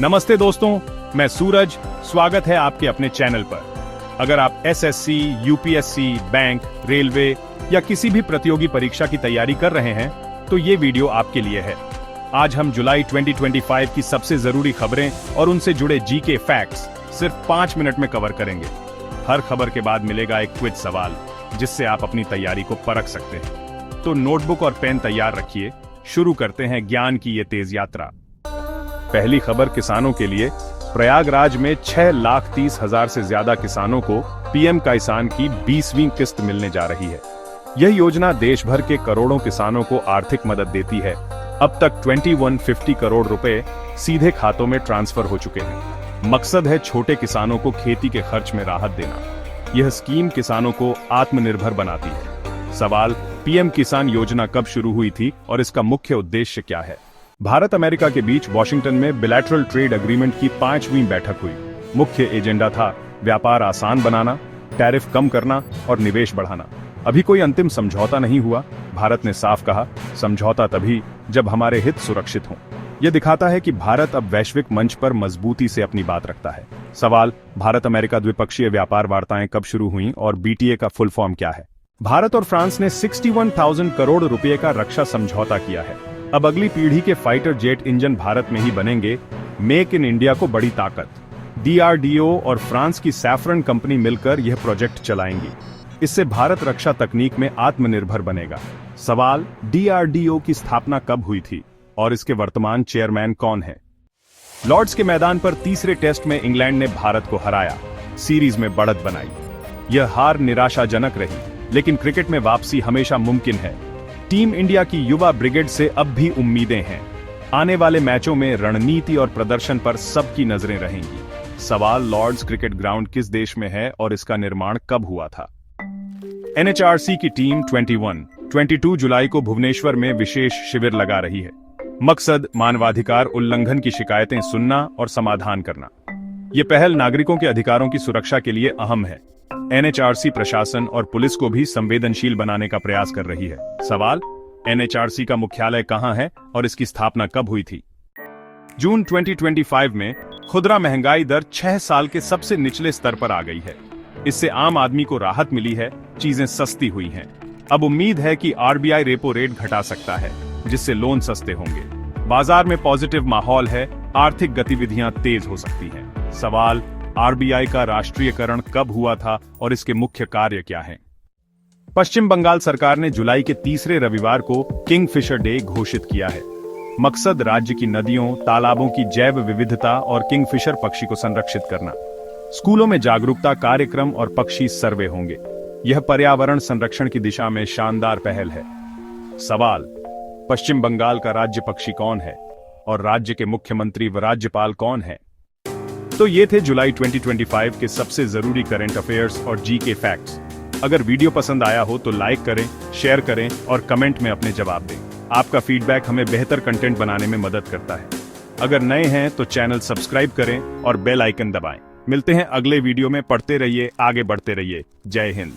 नमस्ते दोस्तों, मैं सूरज। स्वागत है आपके अपने चैनल पर। अगर आप एसएससी, यूपीएससी, बैंक, रेलवे या किसी भी प्रतियोगी परीक्षा की तैयारी कर रहे हैं तो ये वीडियो आपके लिए है। आज हम जुलाई 2025 की सबसे जरूरी खबरें और उनसे जुड़े जीके फैक्ट्स सिर्फ 5 मिनट में कवर करेंगे। हर खबर के बाद मिलेगा एक क्विज सवाल जिससे आप अपनी तैयारी को परख सकते हैं। तो नोटबुक और पेन तैयार रखिए। शुरू करते हैं ज्ञान की ये तेज यात्रा। पहली खबर किसानों के लिए। प्रयागराज में 6,30,000 से ज्यादा किसानों को पीएम किसान की 20वीं किस्त मिलने जा रही है। यह योजना देश भर के करोड़ों किसानों को आर्थिक मदद देती है। अब तक 2150 करोड़ रुपए सीधे खातों में ट्रांसफर हो चुके हैं। मकसद है छोटे किसानों को खेती के खर्च में राहत देना। यह स्कीम किसानों को आत्मनिर्भर बनाती है। सवाल, पीएम किसान योजना कब शुरू हुई थी और इसका मुख्य उद्देश्य क्या है? भारत अमेरिका के बीच वॉशिंगटन में बिलैटरल ट्रेड एग्रीमेंट की 5वीं बैठक हुई। मुख्य एजेंडा था व्यापार आसान बनाना, टैरिफ कम करना और निवेश बढ़ाना। अभी कोई अंतिम समझौता नहीं हुआ। भारत ने साफ कहा, समझौता तभी जब हमारे हित सुरक्षित हों। यह दिखाता है कि भारत अब वैश्विक मंच पर मजबूती से अपनी बात रखता है। सवाल, भारत अमेरिका द्विपक्षीय व्यापार वार्ताएं कब शुरू हुई और बीटीए का फुल फॉर्म क्या है? भारत और फ्रांस ने 61,000 करोड़ रुपए का रक्षा समझौता किया है। अब अगली पीढ़ी के फाइटर जेट इंजन भारत में ही बनेंगे। मेक इन इंडिया को बड़ी ताकत। डीआरडीओ और फ्रांस की सैफरन कंपनी मिलकर यह प्रोजेक्ट चलाएंगी। इससे भारत रक्षा तकनीक में आत्मनिर्भर बनेगा। सवाल, डीआरडीओ की स्थापना कब हुई थी और इसके वर्तमान चेयरमैन कौन है? लॉर्ड्स के मैदान पर तीसरे टेस्ट में इंग्लैंड ने भारत को हराया, सीरीज में बढ़त बनाई। यह हार निराशाजनक रही, लेकिन क्रिकेट में वापसी हमेशा मुमकिन है। टीम इंडिया की युवा ब्रिगेड से अब भी उम्मीदें हैं। आने वाले मैचों में रणनीति और प्रदर्शन पर सबकी नजरें रहेंगी। सवाल, लॉर्ड्स क्रिकेट ग्राउंड किस देश में है और इसका निर्माण कब हुआ था? एनएचआरसी की टीम 22 जुलाई को भुवनेश्वर में विशेष शिविर लगा रही है। मकसद मानवाधिकार उल्लंघन की शिकायतें सुनना और समाधान करना। ये पहल नागरिकों के अधिकारों की सुरक्षा के लिए अहम है। एनएचआरसी प्रशासन और पुलिस को भी संवेदनशील बनाने का प्रयास कर रही है। सवाल, एनएचआरसी का मुख्यालय कहां है और इसकी स्थापना कब हुई थी? जून 2025 में खुदरा महंगाई दर 6 साल के सबसे निचले स्तर पर आ गई है। इससे आम आदमी को राहत मिली है, चीजें सस्ती हुई हैं। अब उम्मीद है कि आरबीआई रेपो रेट घटा सकता है, जिससे लोन सस्ते होंगे। बाजार में पॉजिटिव माहौल है, आर्थिक गतिविधियां तेज हो सकती हैं। सवाल, आरबीआई का राष्ट्रीयकरण कब हुआ था और इसके मुख्य कार्य क्या हैं? पश्चिम बंगाल सरकार ने जुलाई के तीसरे रविवार को किंगफिशर डे घोषित किया है। मकसद राज्य की नदियों, तालाबों की जैव विविधता और किंगफिशर पक्षी को संरक्षित करना। स्कूलों में जागरूकता कार्यक्रम और पक्षी सर्वे होंगे। यह पर्यावरण संरक्षण की दिशा में शानदार पहल है। सवाल, पश्चिम बंगाल का राज्य पक्षी कौन है और राज्य के मुख्यमंत्री व राज्यपाल कौन है? तो ये थे जुलाई 2025 के सबसे जरूरी करंट अफेयर्स और जीके फैक्ट्स। अगर वीडियो पसंद आया हो तो लाइक करें, शेयर करें और कमेंट में अपने जवाब दें। आपका फीडबैक हमें बेहतर कंटेंट बनाने में मदद करता है। अगर नए हैं तो चैनल सब्सक्राइब करें और बेल आइकन दबाएं। मिलते हैं अगले वीडियो में। पढ़ते रहिए, आगे बढ़ते रहिए। जय हिंद।